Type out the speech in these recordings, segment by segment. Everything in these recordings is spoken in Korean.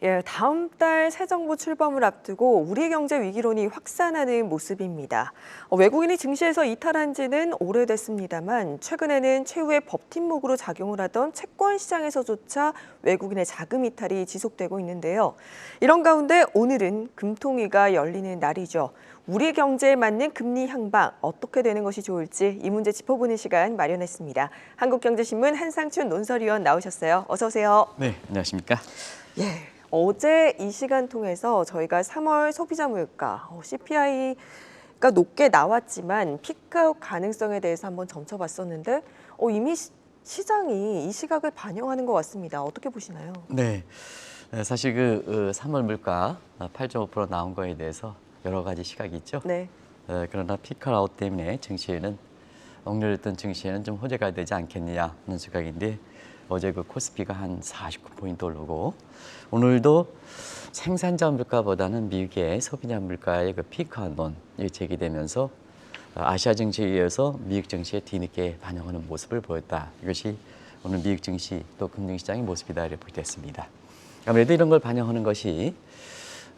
예, 다음 달 새 정부 출범을 앞두고 우리 경제 위기론이 확산하는 모습입니다. 외국인이 증시에서 이탈한 지는 오래됐습니다만 최근에는 최후의 법팀목으로 작용을 하던 채권 시장에서조차 외국인의 자금 이탈이 지속되고 있는데요. 이런 가운데 오늘은 금통위가 열리는 날이죠. 우리 경제에 맞는 금리 향방 어떻게 되는 것이 좋을지 이 문제 짚어보는 시간 마련했습니다. 한국경제신문 한상춘 논설위원 나오셨어요. 어서 오세요. 네, 안녕하십니까? 예. 어제 이 시간 통해서 저희가 3월 소비자 물가, CPI가 높게 나왔지만 피크아웃 가능성에 대해서 한번 점쳐봤었는데 이미 시장이 이 시각을 반영하는 것 같습니다. 어떻게 보시나요? 네, 사실 3월 물가 8.5% 나온 거에 대해서 여러 가지 시각이 있죠. 네. 그러나 피크아웃 때문에 억눌렸던 증시에는 좀 호재가 되지 않겠느냐 하는 시각인데 어제 코스피가 한 49포인트 오르고 오늘도 생산자 물가보다는 미국의 소비자 물가의 피크아웃론이 제기되면서 아시아 증시에 의해서 미국 증시에 뒤늦게 반영하는 모습을 보였다. 이것이 오늘 미국 증시 또 금융시장의 모습이다 이렇게 볼 때 있습니다. 아무래도 이런 걸 반영하는 것이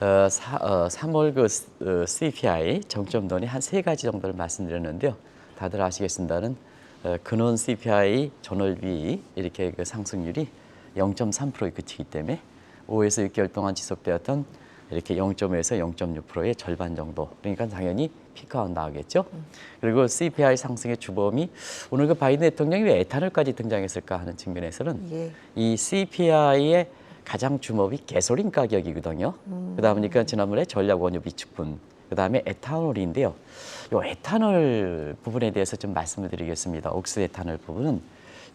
3월 CPI 정점론이 한 3가지 정도를 말씀드렸는데요. 다들 아시겠습니다는 근원 CPI 전월비 이렇게 상승률이 0.3%에 그치기 때문에 5에서 6개월 동안 지속되었던 이렇게 0.5에서 0.6%의 절반 정도. 그러니까 당연히 피크아웃 나오겠죠. 그리고 CPI 상승의 주범이 오늘 바이든 대통령이 왜 에탄올까지 등장했을까 하는 측면에서는 이 CPI의 가장 주목이 가솔린 가격이거든요. 그러다 보니까 지난번에 전략 원유 비축분, 그다음에 에탄올인데요. 이 에탄올 부분에 대해서 좀 말씀을 드리겠습니다. 옥스 에탄올 부분은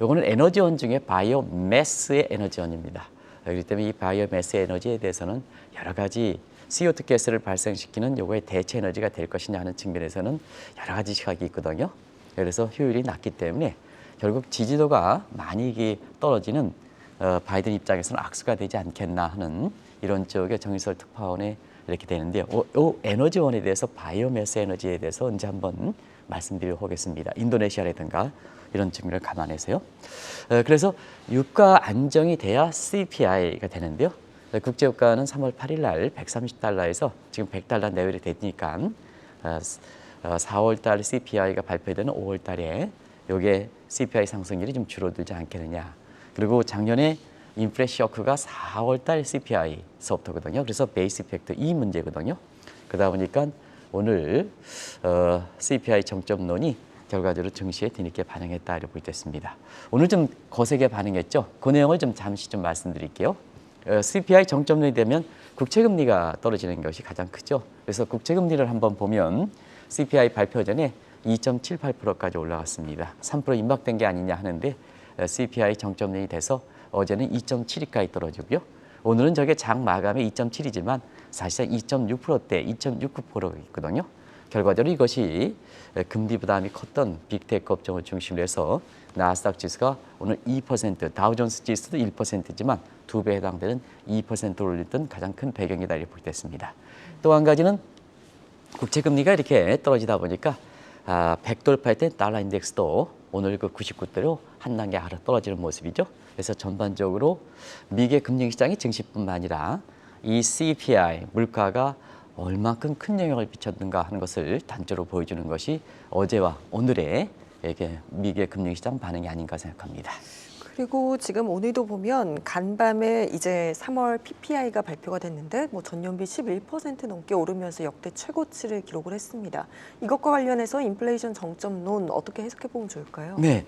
요거는 에너지원 중에 바이오매스의 에너지원입니다. 그렇기 때문에 이 바이오매스 에너지에 대해서는 여러 가지 CO2 가스를 발생시키는 요거의 대체 에너지가 될 것이냐 하는 측면에서는 여러 가지 시각이 있거든요. 그래서 효율이 낮기 때문에 결국 지지도가 많이 떨어지는 바이든 입장에서는 악수가 되지 않겠나 하는 이런 쪽의 정의설 특파원의 이렇게 되는데요. 이 에너지원에 대해서 바이오매스 에너지에 대해서 언제 한번 말씀드리도록 하겠습니다. 인도네시아라든가 이런 측면을 감안해서요. 그래서 유가 안정이 돼야 CPI가 되는데요. 국제유가는 3월 8일 날 130달러에서 지금 100달러 내외로 되니까 4월 달 CPI가 발표되는 5월 달에 이게 CPI 상승률이 좀 줄어들지 않겠느냐. 그리고 작년에 인플레이션 쇼크가 4월 달 CPI서부터거든요. 그래서 베이스 이펙트 이 문제거든요. 그러다 보니까 오늘 CPI 정점론이 결과적으로 증시에 뒤늦게 반영했다 이렇게 볼 때 있습니다. 오늘 좀 거세게 반응했죠. 그 내용을 좀 잠시 좀 말씀드릴게요. CPI 정점론이 되면 국채금리가 떨어지는 것이 가장 크죠. 그래서 국채금리를 한번 보면 CPI 발표 전에 2.78%까지 올라갔습니다. 3% 임박된 게 아니냐 하는데 CPI 정점론이 돼서 어제는 2.72까지 떨어지고요. 오늘은 저게 장 마감에 2.7이지만 사실상 2.6%대, 2.69% 있거든요. 결과적으로 이것이 금리 부담이 컸던 빅테크 업종을 중심으로 해서 나스닥 지수가 오늘 2%, 다우존스 지수도 1%지만 2배에 해당되는 2%를 올렸던 가장 큰 배경이다 이렇게 볼 때 있습니다. 또 한 가지는 국채금리가 이렇게 떨어지다 보니까 100 돌파할 때 달러 인덱스도 오늘 99대로 한 단계 아래 떨어지는 모습이죠. 그래서 전반적으로 미국의 금융시장이 증시뿐만 아니라 이 CPI 물가가 얼만큼 큰 영향을 미쳤는가 하는 것을 단적으로 보여주는 것이 어제와 오늘의 이렇게 미국의 금융시장 반응이 아닌가 생각합니다. 그리고 지금 오늘도 보면 간밤에 이제 3월 PPI가 발표가 됐는데 전년비 11% 넘게 오르면서 역대 최고치를 기록을 했습니다. 이것과 관련해서 인플레이션 정점론 어떻게 해석해 보면 좋을까요? 네,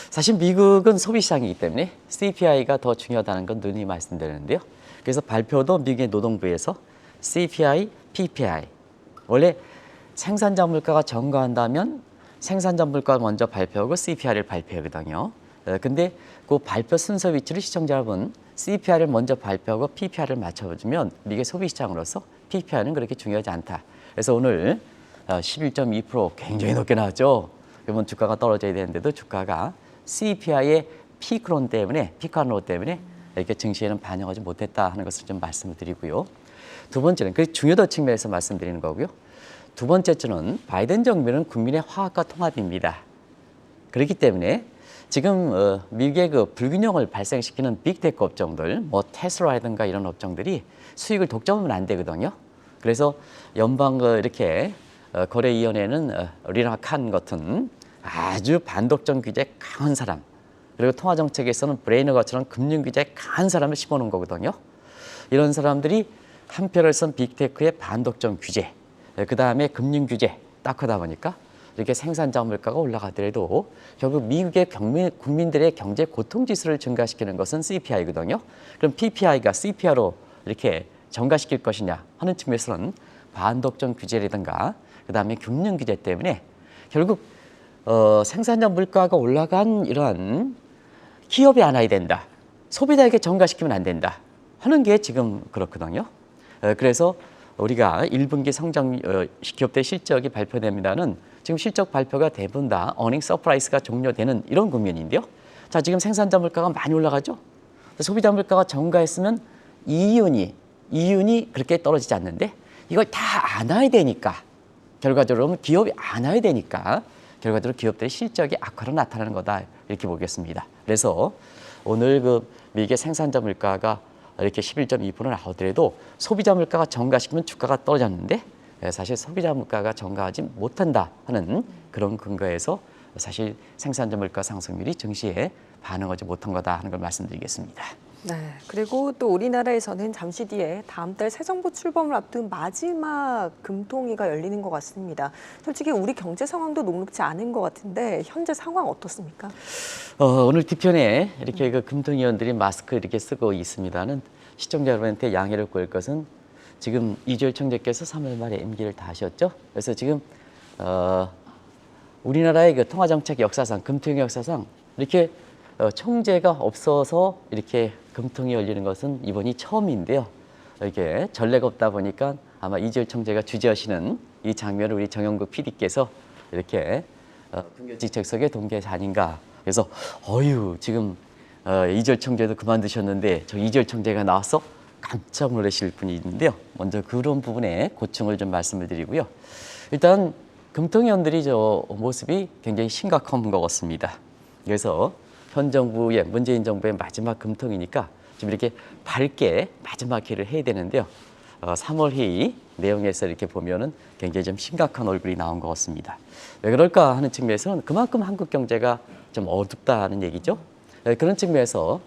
사실 미국은 소비시장이기 때문에 CPI가 더 중요하다는 건 늘 말씀드리는데요. 그래서 발표도 미국의 노동부에서 CPI, PPI 원래 생산자 물가가 증가한다면 생산자 물가 먼저 발표하고 CPI를 발표하거든요. 근데 그 발표 순서 위치를 시청자 여러분 CPI를 먼저 발표하고 PPI를 맞춰주면 미국의 소비시장으로서 PPI는 그렇게 중요하지 않다. 그래서 오늘 11.2% 굉장히 높게 나왔죠. 그러면 주가가 떨어져야 되는데도 주가가 CPI의 피크론 때문에 피크아웃 때문에 이렇게 증시에는 반영하지 못했다 하는 것을 좀 말씀을 드리고요. 두 번째는 그 중요도 측면에서 말씀드리는 거고요. 두 번째는 바이든 정부는 국민의 화합과 통합입니다. 그렇기 때문에 지금 미국의 그 불균형을 발생시키는 빅테크 업종들, 뭐 테슬라라든가 이런 업종들이 수익을 독점하면 안 되거든요. 그래서 연방 이렇게 거래위원회는 리나 칸 같은 아주 반독점 규제 강한 사람, 그리고 통화정책에서는 브레이너가처럼 금융 규제 강한 사람을 심어놓은 거거든요. 이런 사람들이 한 표를 쓴 빅테크의 반독점 규제, 그 다음에 금융 규제 딱 하다 보니까 이렇게 생산자 물가가 올라가더라도 결국 미국의 국민들의 경제 고통 지수를 증가시키는 것은 CPI거든요. 그럼 PPI가 CPI로 이렇게 증가시킬 것이냐 하는 측면에서는 반독점 규제라든가 그 다음에 금융 규제 때문에 결국 생산자 물가가 올라간 이러한 기업이 안 와야 된다. 소비자에게 증가시키면 안 된다 하는 게 지금 그렇거든요. 그래서 우리가 1분기 성장 기업들 실적이 발표됩니다는 지금 실적 발표가 대부분 다 어닝 서프라이즈가 종료되는 이런 국면인데요. 자, 지금 생산자 물가가 많이 올라가죠. 소비자 물가가 증가했으면 이윤이 그렇게 떨어지지 않는데 이걸 다 안 와야 되니까 결과적으로 기업이 안 와야 되니까 결과적으로 기업들의 실적이 악화로 나타나는 거다 이렇게 보겠습니다. 그래서 오늘 그 미국의 생산자 물가가 이렇게 11.2% 나오더라도 소비자 물가가 증가시키면 주가가 떨어졌는데 사실 소비자 물가가 증가하지 못한다 하는 그런 근거에서 사실 생산자 물가 상승률이 증시에 반응하지 못한 거다 하는 걸 말씀드리겠습니다. 네, 그리고 또 우리나라에서는 잠시 뒤에 다음 달 새 정부 출범을 앞둔 마지막 금통위가 열리는 것 같습니다. 솔직히 우리 경제 상황도 녹록지 않은 것 같은데 현재 상황 어떻습니까? 오늘 뒤편에 이렇게 그 금통위원들이 마스크 이렇게 쓰고 있습니다는 시청자 여러분한테 양해를 구할 것은 지금 이주열 총재께서 3월 말에 임기를 다 하셨죠. 그래서 지금 우리나라의 그 통화정책 역사상, 금통위 역사상 이렇게 총재가 없어서 이렇게 금통위 열리는 것은 이번이 처음인데요. 이렇게 전례가 없다 보니까 아마 이주열 총재가 주재하시는 이 장면을 우리 정영국 PD께서 이렇게 군교직책석의 동계에서 아닌가. 그래서 지금 이주열 총재도 그만두셨는데 저 이주열 총재가 나와서 깜짝 놀라실 분이 있는데요. 먼저 그런 부분에 고충을 좀 말씀을 드리고요. 일단 금통위원들이 저 모습이 굉장히 심각한 것 같습니다. 그래서 현 정부의 문재인 정부의 마지막 금통이니까 좀 이렇게 밝게 마지막 회의를 해야 되는데요. 3월 회의 내용에서 이렇게 보면은 굉장히 좀 심각한 얼굴이 나온 것 같습니다. 왜 그럴까 하는 측면에서는 그만큼 한국 경제가 좀 어둡다는 얘기죠. 그런 측면에서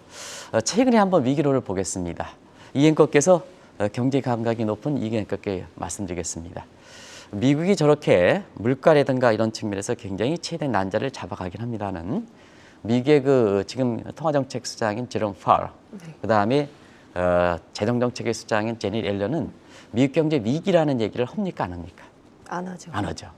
최근에 한번 위기론을 보겠습니다. 이 앵커께서 경제 감각이 높은 이 앵커께 말씀드리겠습니다. 미국이 저렇게 물가라든가 이런 측면에서 굉장히 최대 난자를 잡아가긴 합니다는 미국의 그 지금 통화정책 수장인 제롬 파월, 그다음에 재정정책의 수장인 제닛 옐런은 미국 경제 위기라는 얘기를 합니까 안 합니까? 안 하죠. 안 하죠.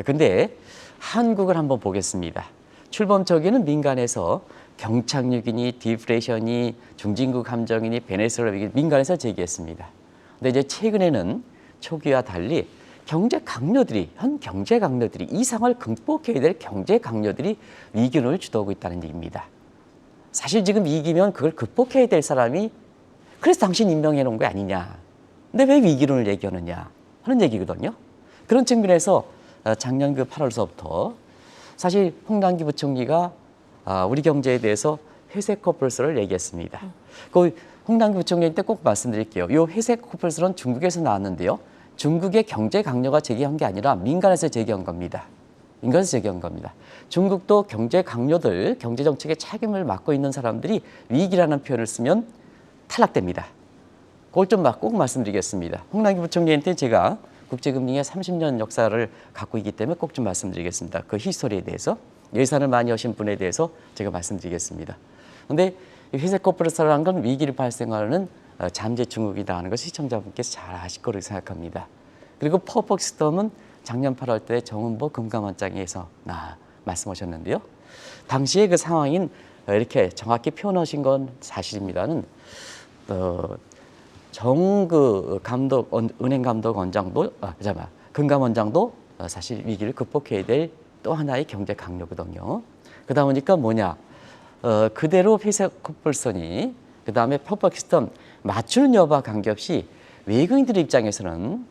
근데 한국을 한번 보겠습니다. 출범 초기는 민간에서 경착륙이니 디플레이션이 중진국 함정이니 베네수엘라 위기 민간에서 제기했습니다. 근데 이제 최근에는 초기와 달리 경제 강요들이 현 경제 강요들이 이 상황을 극복해야 될 경제 강요들이 위기론을 주도하고 있다는 얘기입니다. 사실 지금 위기면 그걸 극복해야 될 사람이 그래서 당신 임명해 놓은 거 아니냐. 근데 왜 위기론을 얘기하느냐 하는 얘기거든요. 그런 측면에서 작년 그 8월서부터 사실 홍남기 부총리가 우리 경제에 대해서 회색 코뿔소를 얘기했습니다. 그 홍남기 부총리한테 꼭 말씀드릴게요. 이 회색 코뿔소는 중국에서 나왔는데요. 중국의 경제 강요가 제기한 게 아니라 민간에서 제기한 겁니다. 민간에서 제기한 겁니다. 중국도 경제 강요들, 경제 정책의 책임을 맡고 있는 사람들이 위기라는 표현을 쓰면 탈락됩니다. 그걸 좀 꼭 말씀드리겠습니다. 홍남기 부총리한테 제가 국제금융의 30년 역사를 갖고 있기 때문에 꼭 좀 말씀드리겠습니다. 그 히스토리에 대해서, 예산을 많이 하신 분에 대해서 제가 말씀드리겠습니다. 그런데 회색 코뿔소라는 건 위기를 발생하는 잠재 중국이다 하는 것을 시청자분께서 잘 아실 거라고 생각합니다. 그리고 퍼펙트 스톰은 작년 8월 때 정은보 금감원장에서 말씀하셨는데요. 당시에 그 상황인 이렇게 정확히 표현하신 건 사실입니다는 정그 감독 은행 감독 원장도 금감원장도 사실 위기를 극복해야 될 또 하나의 경제 강요거든요. 그러다 보니까 뭐냐 그대로 회색 코뿔소니 그 다음에 퍼펙트 스톰 맞추는 여부와 관계없이 외국인들 입장에서는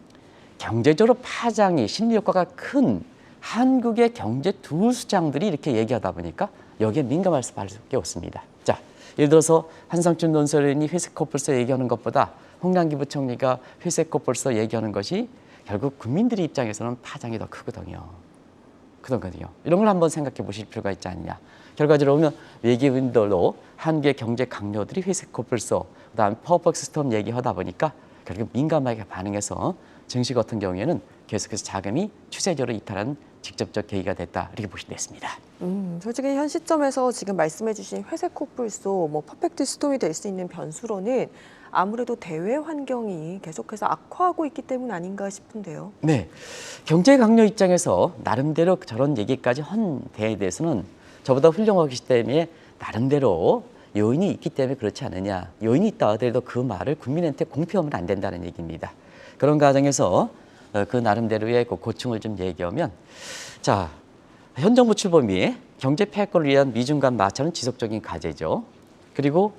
경제적으로 파장이 심리 효과가 큰 한국의 경제 두 수장들이 이렇게 얘기하다 보니까 여기에 민감할 수밖에 없습니다. 자, 예를 들어서 한상준 논설위원이 회색 코뿔소 얘기하는 것보다 홍남기 부총리가 회색 코뿔소 얘기하는 것이 결국 국민들의 입장에서는 파장이 더 크거든요. 이런 걸 한번 생각해 보실 필요가 있지 않느냐. 결과적으로 보면 외교인들로 한국의 경제 강요들이 회색 코뿔소, 그다음 퍼펙트 스톰 얘기하다 보니까 결국 민감하게 반응해서 증시 같은 경우에는 계속해서 자금이 추세적으로 이탈한 직접적 계기가 됐다 이렇게 보시면 됐습니다. 솔직히 현 시점에서 지금 말씀해주신 회색 코뿔소, 퍼펙트 스톰이 될 수 있는 변수로는 아무래도 대외 환경이 계속해서 악화하고 있기 때문 아닌가 싶은데요. 네, 경제 강요 입장에서 나름대로 저런 얘기까지 한 데에 대해서는 저보다 훌륭하기 때문에 나름대로 요인이 있기 때문에 그렇지 않느냐. 요인이 있다 하더라도 그 말을 국민한테 공표하면 안 된다는 얘기입니다. 그런 과정에서 그 나름대로의 그 고충을 좀 얘기하면, 자, 현 정부 출범이 경제 패권을 위한 미중 간 마찰은 지속적인 과제죠. 그리고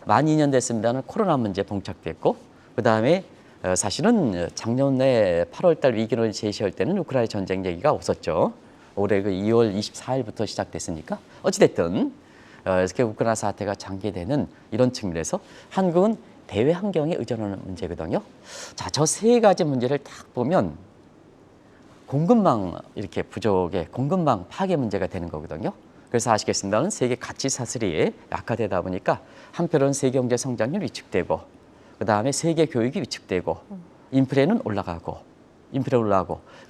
만 2년 됐습니다는 코로나 문제 봉착됐고, 그 다음에 사실은 작년에 8월달 위기론을 제시할 때는 우크라이나 전쟁 얘기가 없었죠. 올해 그 2월 24일부터 시작됐으니까 어찌됐든 이렇게 우크라이나 사태가 장기되는 이런 측면에서 한국은 대외 환경에 의존하는 문제거든요. 자, 저 세 가지 문제를 딱 보면 공급망 이렇게 부족의 공급망 파괴 문제가 되는 거거든요. 그래서 아시겠습니다는 세계 가치 사슬이 약화되다 보니까 한편으로는 세계 경제 성장률이 위축되고, 그 다음에 세계 교육이 위축되고, 인플레는 올라가고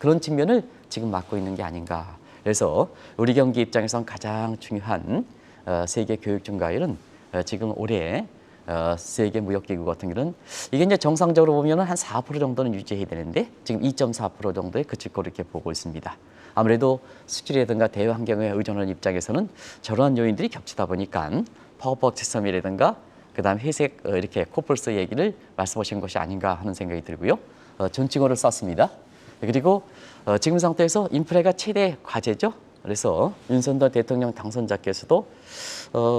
그런 측면을 지금 맡고 있는 게 아닌가. 그래서 우리 경기 입장에선 가장 중요한 세계 교육 증가율은 지금 올해 세계 무역기구 같은 경우는 이게 이제 정상적으로 보면은 한 4% 정도는 유지해야 되는데 지금 2.4% 정도에 그칠 거로 이렇게 보고 있습니다. 아무래도 수출이라든가 대외 환경에 의존하는 입장에서는 저러한 요인들이 겹치다 보니까 파워버크 시스템이라든가 그다음 회색 이렇게 코뿔소 얘기를 말씀하신 것이 아닌가 하는 생각이 들고요. 존칭어를 썼습니다. 그리고 지금 상태에서 인플레가 최대 과제죠. 그래서 윤석열 대통령 당선자께서도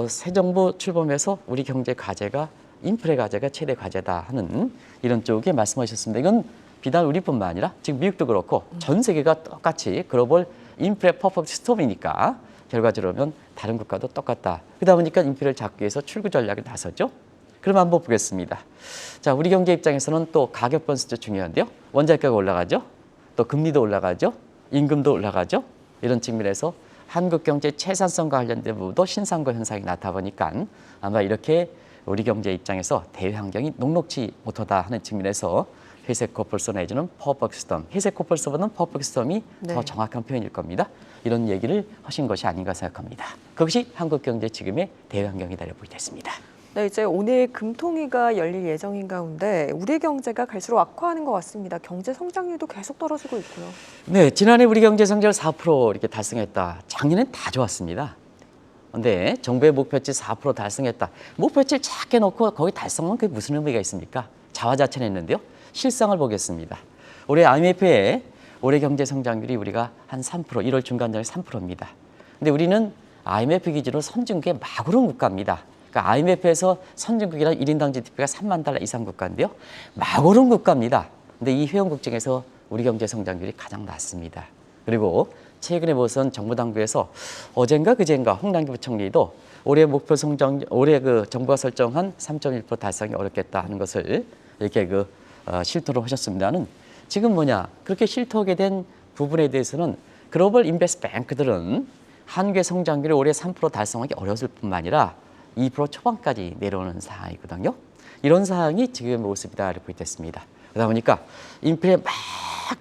새 정부 출범해서 우리 경제 과제가 인플레 과제가 최대 과제다 하는 이런 쪽에 말씀하셨습니다. 이건 비단 우리뿐만 아니라 지금 미국도 그렇고 전 세계가 똑같이 글로벌 인플레 퍼펙트 스톰이니까 결과적으로 보면 다른 국가도 똑같다. 그러다 보니까 인플레를 잡기 위해서 출구 전략을 나섰죠. 그럼 한번 보겠습니다. 자, 우리 경제 입장에서는 또 가격 변수도 중요한데요. 원자재가가 올라가죠. 또 금리도 올라가죠. 임금도 올라가죠. 이런 측면에서 한국 경제 채산성과 관련된 부분도 신상고 현상이 나타나 보니까 아마 이렇게 우리 경제 입장에서 대외 환경이 녹록지 못하다 하는 측면에서 회색 코뿔소 내지는 퍼펙트 스톰, 회색 코뿔소보다는 퍼펙트 스톰이 더 정확한 표현일 겁니다. 이런 얘기를 하신 것이 아닌가 생각합니다. 그것이 한국 경제 지금의 대외 환경이다 이렇게 보겠습니다. 네, 이제 오늘 금통위가 열릴 예정인 가운데 우리 경제가 갈수록 악화하는 것 같습니다. 경제 성장률도 계속 떨어지고 있고요. 네, 지난해 우리 경제 성장을 4% 이렇게 달성했다. 작년엔 다 좋았습니다. 근데 정부의 목표치 4% 달성했다. 목표치를 작게 놓고 거기 달성하면 그게 무슨 의미가 있습니까? 자화자찬했는데요. 실상을 보겠습니다. 올해 IMF의 올해 경제 성장률이 우리가 한 3%, 1월 중간점이 3%입니다. 근데 우리는 IMF 기준으로 선진국의 마구른 국가입니다. 그러니까 IMF에서 선진국이란 1인당 GDP가 3만 달러 이상 국가인데요. 마구른 국가입니다. 근데 이 회원국 중에서 우리 경제 성장률이 가장 낮습니다. 그리고 최근에 보선 정부 당국에서 어젠가 그젠가 홍남기 부총리도 올해 목표 성장, 올해 그 정부가 설정한 3.1% 달성이 어렵겠다 하는 것을 이렇게 실토를 하셨습니다는 지금 뭐냐 그렇게 실토하게 된 부분에 대해서는 글로벌 인베스트 뱅크들은 한국의 성장률이 올해 3% 달성하기 어려울 뿐만 아니라 2% 초반까지 내려오는 상황이거든요. 이런 상황이 지금의 모습이다 이렇게 됐습니다. 그러다 보니까 인플레 막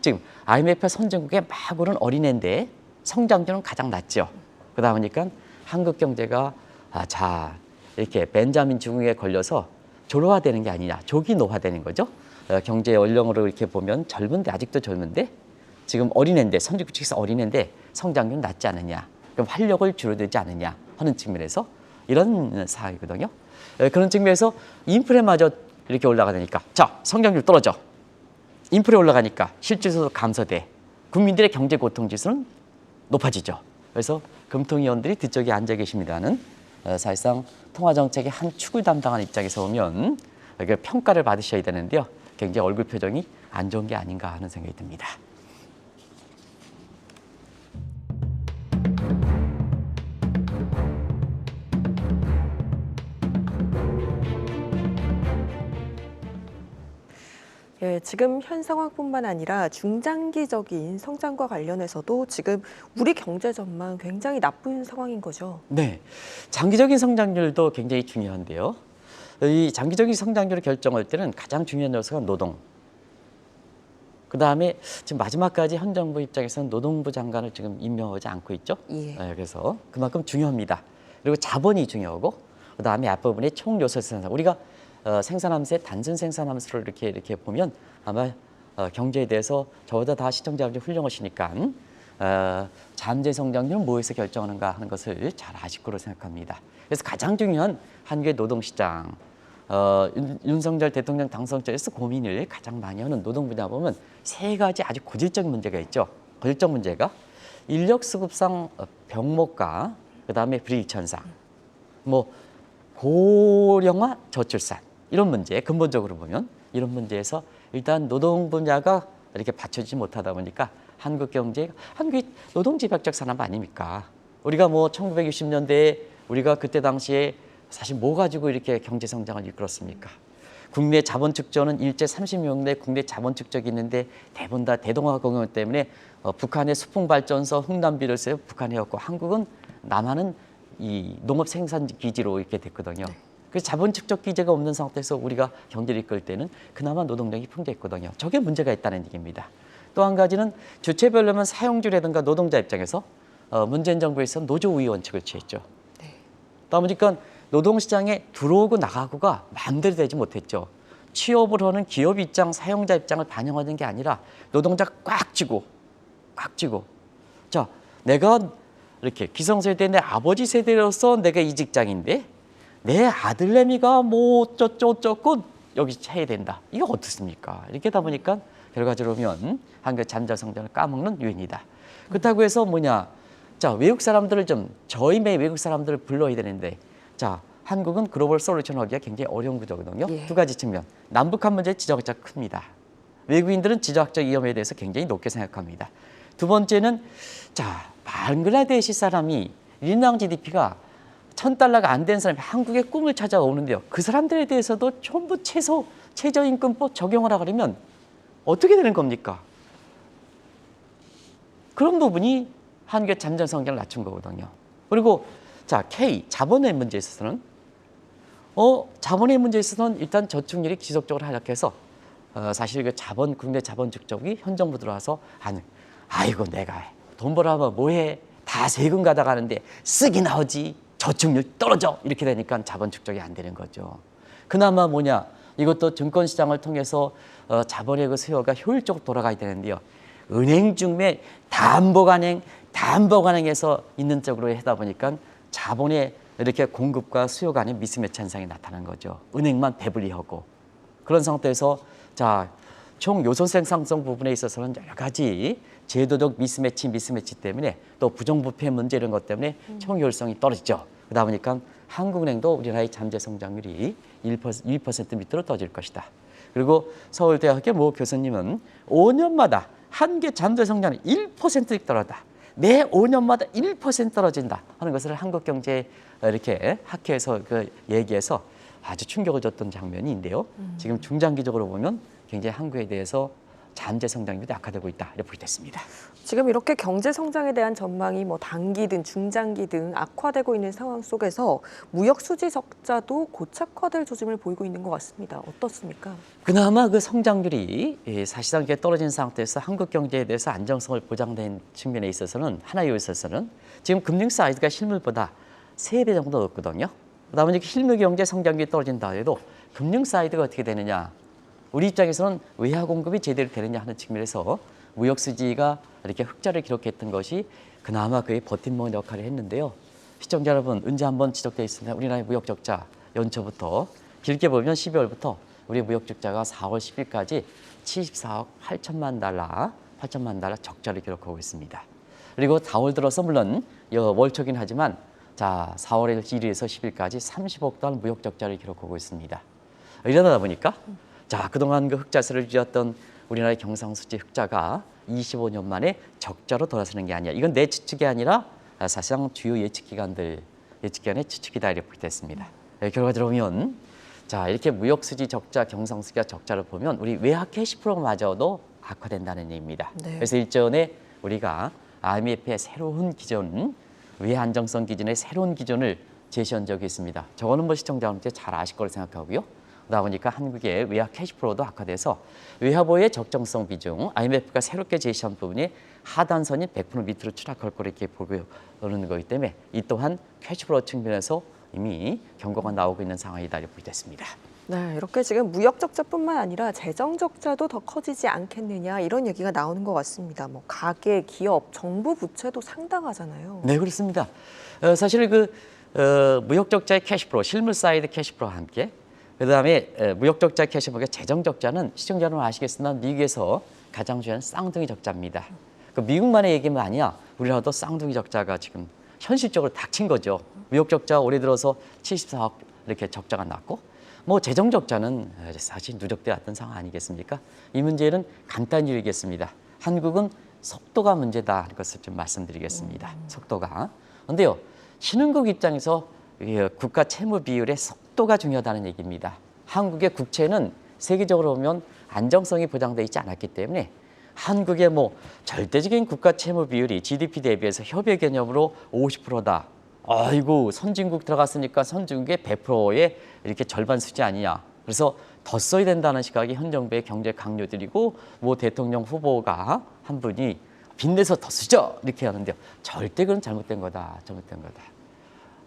지금 IMF 선진국의 막 오른 어린애인데 성장률은 가장 낮죠. 그러다 보니까 한국 경제가 자 이렇게 벤자민 증후에 걸려서 졸화되는 게 아니냐, 조기 노화되는 거죠. 경제 연령으로 이렇게 보면 젊은데 아직도 젊은데 지금 어린애인데 선진국 측에서 어린애인데 성장률 낮지 않느냐, 그럼 활력을 줄여들지 않느냐 하는 측면에서 이런 상황이거든요. 그런 측면에서 인플레마저 이렇게 올라가니까 자 성장률 떨어져. 인플레 올라가니까 실질적으로 감소돼. 국민들의 경제 고통 지수는 높아지죠. 그래서 금통위원들이 뒤쪽에 앉아 계십니다는 사실상 통화정책의 한 축을 담당하는 입장에서 보면 평가를 받으셔야 되는데요. 굉장히 얼굴 표정이 안 좋은 게 아닌가 하는 생각이 듭니다. 예, 지금 현 상황뿐만 아니라 중장기적인 성장과 관련해서도 지금 우리 경제 전망 굉장히 나쁜 상황인 거죠. 네, 장기적인 성장률도 굉장히 중요한데요. 이 장기적인 성장률을 결정할 때는 가장 중요한 요소가 노동. 그 다음에 지금 마지막까지 현 정부 입장에서는 노동부 장관을 지금 임명하지 않고 있죠. 예. 네, 그래서 그만큼 중요합니다. 그리고 자본이 중요하고 그 다음에 앞부분에 총 요소 생산. 우리가 생산함수의 단순 생산함수를 이렇게 보면 아마 경제에 대해서 저보다 다 시청자분들이 훌륭하시니까 잠재 성장률은 뭐에서 결정하는가 하는 것을 잘 아실 거로 생각합니다. 그래서 가장 중요한 한국의 노동시장. 윤석열 대통령 당선자에서 고민을 가장 많이 하는 노동 분야 보면 세 가지 아주 고질적인 문제가 있죠. 고질적 문제가 인력 수급상 병목과 그다음에 불이익 현상, 뭐 고령화 저출산 이런 문제 근본적으로 보면 이런 문제에서 일단 노동 분야가 이렇게 받쳐지지 못하다 보니까 한국이 노동집약적 산업 아닙니까? 우리가 뭐 1960년대에 우리가 그때 당시에 사실 뭐 가지고 이렇게 경제 성장을 이끌었습니까? 국내 자본 축적은 일제 30년 내 국내 자본 축적이 있는데 대부분 다 대동아 공영 때문에 북한의 수풍 발전소 흥남비를 써요. 북한이었고 한국은 남한은 이 농업 생산 기지로 이렇게 됐거든요. 그래서 자본 축적 기제가 없는 상태에서 우리가 경제를 이끌 때는 그나마 노동력이 풍부했거든요. 저게 문제가 있다는 얘기입니다. 또 한 가지는 주체별로면 사용주라든가 노동자 입장에서 문재인 정부에서 노조 우위 원칙을 취했죠. 그러다 보니까 노동시장에 들어오고 나가고가 마음대로 되지 못했죠. 취업을 하는 기업 입장, 사용자 입장을 반영하는 게 아니라 노동자가 꽉 쥐고. 자, 내가 이렇게 기성세대 내 아버지 세대로서 내가 이 직장인데 내 아들내미가 뭐 어쩌고 여기 해야 된다. 이게 어떻습니까? 이렇게 하다 보니까 결과적으로 보면 한국 잠재 성장을 까먹는 요인이다. 그렇다고 해서 뭐냐? 자, 외국 사람들을 저희 외국 사람들을 불러야 되는데 자, 한국은 글로벌 솔루션 하기가 굉장히 어려운 구조거든요. 예. 두 가지 측면. 남북한 문제 지정학적 큽니다. 외국인들은 지정학적 위험에 대해서 굉장히 높게 생각합니다. 두 번째는 자, 방글라데시 사람이 인당 GDP가 $1,000가 안 된 사람이 한국의 꿈을 찾아오는데요. 그 사람들에 대해서도 전부 최저임금법 적용을 하려면 어떻게 되는 겁니까? 그런 부분이 한국의 잠재 성장을 낮춘 거거든요. 그리고 자, K 자본의 문제에 있어서는 자본의 문제에 있어서는 일단 저축률이 지속적으로 하락해서 사실 그 국내 자본 축적이 현 정부 들어와서 아이고 내가 돈 벌어하면 뭐해 다 세금 가져가는데 쓰긴 하지 저축률 떨어져 이렇게 되니까 자본 축적이 안 되는 거죠. 그나마 뭐냐 이것도 증권시장을 통해서 자본의 그 수요가 효율적으로 돌아가야 되는데요. 은행 중에 담보관행에서 있는 쪽으로 하다 보니까 자본의 이렇게 공급과 수요 간의 미스매치 현상이 나타나는 거죠. 은행만 배불리하고 그런 상태에서 자, 총 요소 생산성 부분에 있어서는 여러 가지 제도적 미스매치 때문에 또 부정부패 문제 이런 것 때문에 총 효율성이 떨어지죠. 그러다 보니까 한국은행도 우리나라의 잠재 성장률이 1% 밑으로 떨어질 것이다. 그리고 서울대학의 모 교수님은 5년마다 한국의 잠재 성장률이 1%씩 떨어진다. 매 5년마다 1% 떨어진다 하는 것을 한국경제 이렇게 학회에서 얘기해서 아주 충격을 줬던 장면이 있는데요. 지금 중장기적으로 보면 굉장히 한국에 대해서 잠재 성장률이 악화되고 있다 이렇게 됐습니다. 지금 이렇게 경제 성장에 대한 전망이 뭐 단기든 중장기든 악화되고 있는 상황 속에서 무역 수지 적자도 고착화될 조짐을 보이고 있는 것 같습니다. 어떻습니까? 그나마 그 성장률이 사실상 이렇게 떨어진 상태에서 한국 경제에 대해서 안정성을 보장된 측면에 있어서는 하나에 있어서는 지금 금융 사이즈가 실물보다 3배 정도 높거든요. 그러다 보니까 실물 경제 성장률이 떨어진다 해도 금융 사이드가 어떻게 되느냐? 우리 입장에서는 외화 공급이 제대로 되느냐 하는 측면에서 무역 수지가 이렇게 흑자를 기록했던 것이 그나마 그의 버팀목 역할을 했는데요. 시청자 여러분, 언제 한번 지적되어 있습니다. 우리나라의 무역 적자 연초부터 길게 보면 12월부터 우리 무역 적자가 4월 10일까지 74억 8천만 달러 적자를 기록하고 있습니다. 그리고 4월 들어서 물론 월초긴 하지만 자 4월 1일에서 10일까지 30억 달러 무역 적자를 기록하고 있습니다. 이러다 보니까 자 그동안 그 흑자세를 유지했던 우리나라의 경상수지 흑자가 25년 만에 적자로 돌아서는 게 아니야. 이건 내 추측이 아니라 사실상 주요 예측기관의 추측이다 이렇게 됐습니다. 결과적으로 보면 자, 이렇게 무역 수지 적자, 경상 수지가 적자를 보면 우리 외화 캐시플로우마저도 악화된다는 얘기입니다. 네. 그래서 일전에 우리가 IMF의 새로운 기준, 외화 안정성 기준의 새로운 기준을 제시한 적이 있습니다. 저거는 뭐 시청자 여러분들 잘 아실 거로 생각하고요. 그러다 보니까 한국의 외화 캐시플로우도 악화돼서 외화보유의 적정성 비중, IMF가 새롭게 제시한 부분이 하단선이 100% 밑으로 추락할 거로 이렇게 보는 거기 때문에 이 또한 캐시플로우 측면에서 이미 경고가 나오고 있는 상황이다 이렇게 보겠습니다. 네, 이렇게 지금 무역 적자뿐만 아니라 재정 적자도 더 커지지 않겠느냐 이런 얘기가 나오는 것 같습니다. 뭐 가계, 기업, 정부 부채도 상당하잖아요. 네, 그렇습니다. 사실 무역 적자의 캐시플로우, 실물 사이드 캐시플로우와 함께 그다음에 무역 적자 캐시플로우, 재정 적자는 시청자 여러분 아시겠으나 미국에서 가장 중요한 쌍둥이 적자입니다. 그 미국만의 얘기만 아니야. 우리나라도 쌍둥이 적자가 지금 현실적으로 닥친 거죠. 무역 적자 올해 들어서 74억 이렇게 적자가 났고, 뭐 재정 적자는 사실 누적돼 왔던 상황 아니겠습니까? 이 문제는 간단히 얘기하겠습니다. 한국은 속도가 문제다 하는 것을 좀 말씀드리겠습니다. 속도가. 그런데요, 신흥국 입장에서 국가 채무 비율의 속도가 중요하다는 얘기입니다. 한국의 국채는 세계적으로 보면 안정성이 보장되어 있지 않았기 때문에 한국의 뭐 절대적인 국가 채무 비율이 GDP 대비해서 협의 개념으로 50%다. 아이고 선진국 들어갔으니까 선진국의 100%의 이렇게 절반 수지 아니냐. 그래서 더 써야 된다는 시각이 현 정부의 경제 강요들이고 뭐 대통령 후보가 한 분이 빚내서 더 쓰죠 이렇게 하는데요. 절대 그건 잘못된 거다. 잘못된 거다.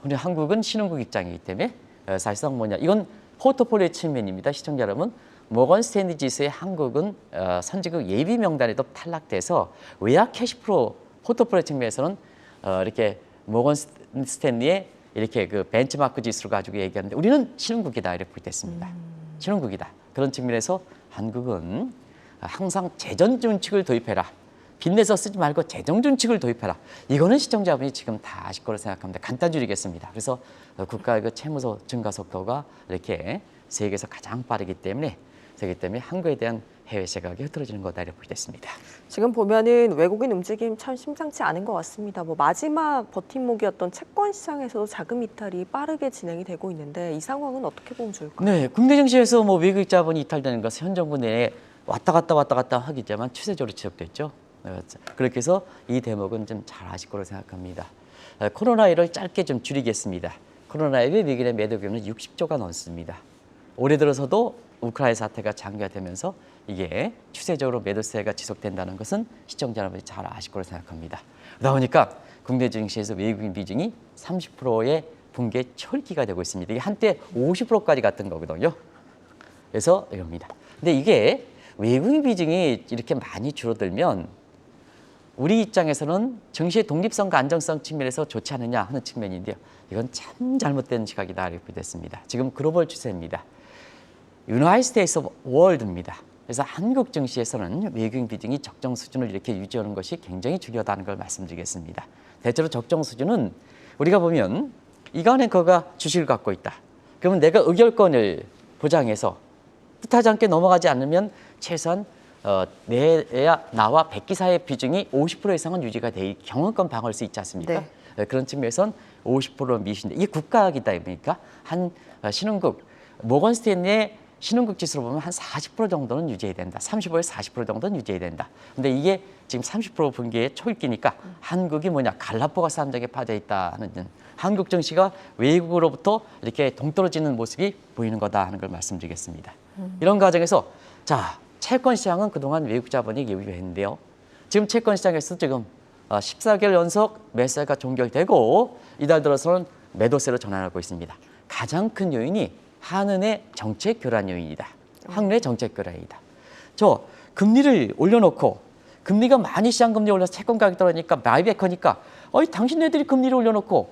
근데 한국은 신흥국 입장이기 때문에 사실상 뭐냐. 이건 포트폴리오 측면입니다. 시청자 여러분. 모건 스탠리 지수의 한국은 선진국 예비 명단에도 탈락돼서 외화 캐시플로우 포트폴리오 측면에서는 이렇게 모건 스탠리의 이렇게 그 벤치마크 지수를 가지고 얘기하는데 우리는 신흥국이다 이렇게 보겠습니다. 신흥국이다. 그런 측면에서 한국은 항상 재정 준칙을 도입해라. 빚내서 쓰지 말고 재정 준칙을 도입해라. 이거는 시청자분이 지금 다 아실 거로 생각합니다. 간단 줄이겠습니다. 그래서 국가의 그 채무 증가 속도가 이렇게 세계에서 가장 빠르기 때문에 한국에 대한 해외 시각이 흐트러지는 거다 이렇게 보겠습니다. 지금 보면은 외국인 움직임 참 심상치 않은 것 같습니다. 뭐 마지막 버팀목이었던 채권 시장에서도 자금 이탈이 빠르게 진행이 되고 있는데 이 상황은 어떻게 보면 좋을까요? 네, 국내 증시에서 뭐 외국 자본이 이탈되는 것은 현 정부 내에 왔다 갔다 하기지만 추세적으로 지속됐죠. 그렇게 해서 이 대목은 좀 잘 아실 거로 생각합니다. 코로나19를 짧게 좀 줄이겠습니다. 코로나19의 미국의 매도금은 60조가 넘습니다. 올해 들어서도 우크라이나 사태가 장기화되면서 이게 추세적으로 매도세가 지속된다는 것은 시청자 여러분이 잘 아실 거로 생각합니다. 그러다 보니까 국내 증시에서 외국인 비중이 30%의 붕괴 철기가 되고 있습니다. 이게 한때 50%까지 갔던 거거든요. 그래서 이겁니다. 근데 이게 외국인 비중이 이렇게 많이 줄어들면 우리 입장에서는 증시의 독립성과 안정성 측면에서 좋지 않느냐 하는 측면인데요. 이건 참 잘못된 시각이다 이렇게 됐습니다. 지금 글로벌 추세입니다. 유나이티드 스테이트 오브 월드입니다. 그래서 한국 증시에서는 외국인 비중이 적정 수준을 이렇게 유지하는 것이 굉장히 중요하다는 걸 말씀드리겠습니다. 대체로 적정 수준은 우리가 보면 이간앵커가 주식을 갖고 있다. 그러면 내가 의결권을 보장해서 뜻하지 않게 넘어가지 않으면 최소한 나와 백기사의 비중이 50% 이상은 유지가 돼 경영권 방어할 수 있지 않습니까? 네. 그런 측면에선 50% 미신데 이게 국가이다 보니까 한 신흥국 모건 스탠리의 신흥국 지수로 보면 한 40% 정도는 유지해야 된다. 35에서 40% 정도는 유지해야 된다. 근데 이게 지금 30% 붕괴의 초읽기니까 한국이 뭐냐 갈라포가 산적에 빠져 있다는 한국 증시가 외국으로부터 이렇게 동떨어지는 모습이 보이는 거다 하는 걸 말씀드리겠습니다. 이런 과정에서 자 채권 시장은 그동안 외국 자본이 유입했는데요. 지금 채권 시장에서 지금 14개월 연속 매수세가 종결되고 이달 들어서는 매도세로 전환하고 있습니다. 가장 큰 요인이 한은의 정책 교란 요인이다. 한은의 정책 교란이다. 저 금리를 올려놓고 금리가 많이 시장 금리 올라서 채권 가격이 떨어지니까 바이백하니까 당신네들이 금리를 올려놓고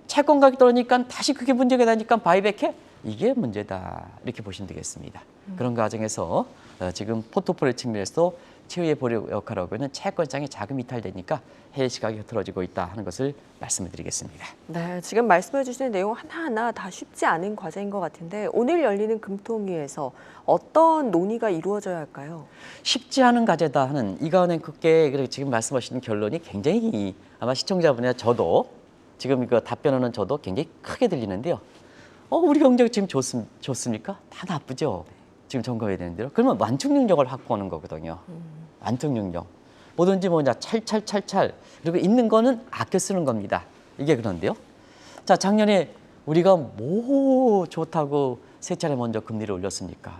채권 가격이 떨어지니까 다시 그게 문제가 되니까 바이백해? 이게 문제다. 이렇게 보시면 되겠습니다. 그런 과정에서 지금 포트폴리오 측면에서도 최후의 보력 역할을 하고 있는 채권 시장이 자금 이탈되니까 해외 시각이 흐트러지고 있다 하는 것을 말씀을 드리겠습니다. 네, 지금 말씀해 주시는 내용 하나하나 다 쉽지 않은 과제인 것 같은데 오늘 열리는 금통위에서 어떤 논의가 이루어져야 할까요? 쉽지 않은 과제다 하는 이가은행 국회 지금 말씀하시는 결론이 굉장히 아마 시청자분이나 저도 지금 이거 답변하는 저도 굉장히 크게 들리는데요. 우리 경제가 지금 좋습니까? 다 나쁘죠. 지금 점검해야 되는 대로. 그러면 완충 능력을 확보하는 거거든요. 완충 능력. 뭐든지 찰찰찰찰. 그리고 있는 거는 아껴 쓰는 겁니다. 이게 그런데요. 자, 작년에 우리가 뭐 좋다고 세 차례 먼저 금리를 올렸습니까?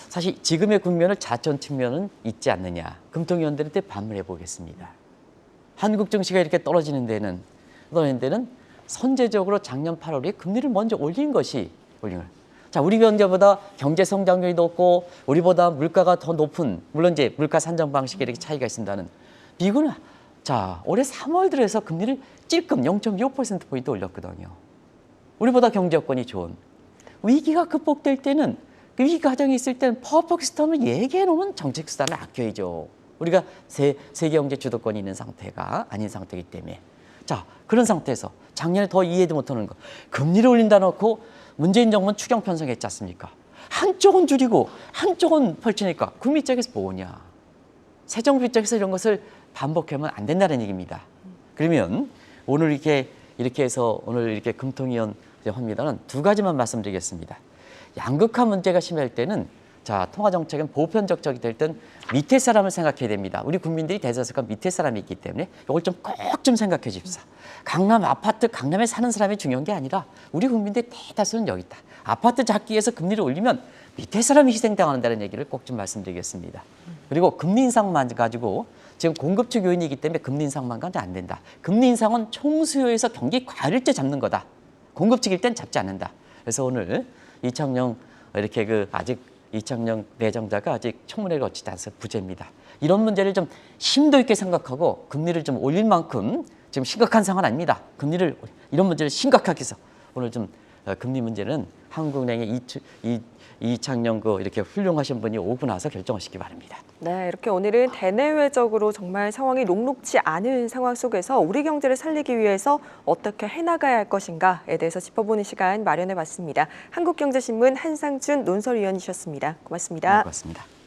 사실 지금의 국면을 자천 측면은 있지 않느냐. 금통위원들한테 반문해 보겠습니다. 한국 증시가 이렇게 떨어지는 데는 선제적으로 작년 8월에 금리를 먼저 올린 것이 자, 우리 경제보다 경제 성장률이 높고 우리보다 물가가 더 높은, 물론 이제 물가 산정 방식에 이렇게 차이가 있습니다는 미국은 자, 올해 3월 들어서 금리를 찔끔 0.25%포인트 올렸거든요. 우리보다 경제 여건이 좋은. 위기가 극복될 때는 그 위기 과정이 있을 때는 퍼펙트 스톰을 얘기해 놓으면 정책 수단을 아껴야죠. 우리가 세계 경제 주도권이 있는 상태가 아닌 상태이기 때문에. 자, 그런 상태에서 작년에 더 이해도 못하는 거. 금리를 올린다 놓고 문재인 정부는 추경 편성했지 않습니까? 한쪽은 줄이고 한쪽은 펼치니까 국민 입장에서 뭐냐. 새 정부 입장에서 이런 것을 반복하면 안 된다는 얘기입니다. 그러면 오늘 이렇게 해서 오늘 이렇게 금통위원 합니다는 두 가지만 말씀드리겠습니다. 양극화 문제가 심할 때는 자, 통화 정책은 보편적적이 될 땐 밑에 사람을 생각해야 됩니다. 우리 국민들이 대다수가 밑에 사람이 있기 때문에 이걸 좀 꼭 좀 생각해 주십시오. 강남 아파트, 강남에 사는 사람이 중요한 게 아니라 우리 국민들 대다수는 여기 있다. 아파트 잡기 위해서 금리를 올리면 밑에 사람이 희생당한다는 얘기를 꼭 좀 말씀드리겠습니다. 그리고 금리 인상만 가지고 지금 공급축 요인이기 때문에 금리 인상만 가지고 안 된다. 금리 인상은 총수요에서 경기 과열일 때 잡는 거다. 공급축일 땐 잡지 않는다. 그래서 오늘 이창용 아직 이창용 내정자가 아직 청문회를 거치지 않아서 부재입니다. 이런 문제를 좀 심도 있게 생각하고 금리를 좀 올릴 만큼 지금 심각한 상황은 아닙니다. 이런 문제를 심각하게 해서 오늘 좀 금리 문제는 한국은행의 이창용 이렇게 훌륭하신 분이 오고 나서 결정하시기 바랍니다. 네, 이렇게 오늘은 대내외적으로 정말 상황이 녹록지 않은 상황 속에서 우리 경제를 살리기 위해서 어떻게 해나가야 할 것인가에 대해서 짚어보는 시간 마련해봤습니다. 한국경제신문 한상준 논설위원이셨습니다. 고맙습니다. 고맙습니다.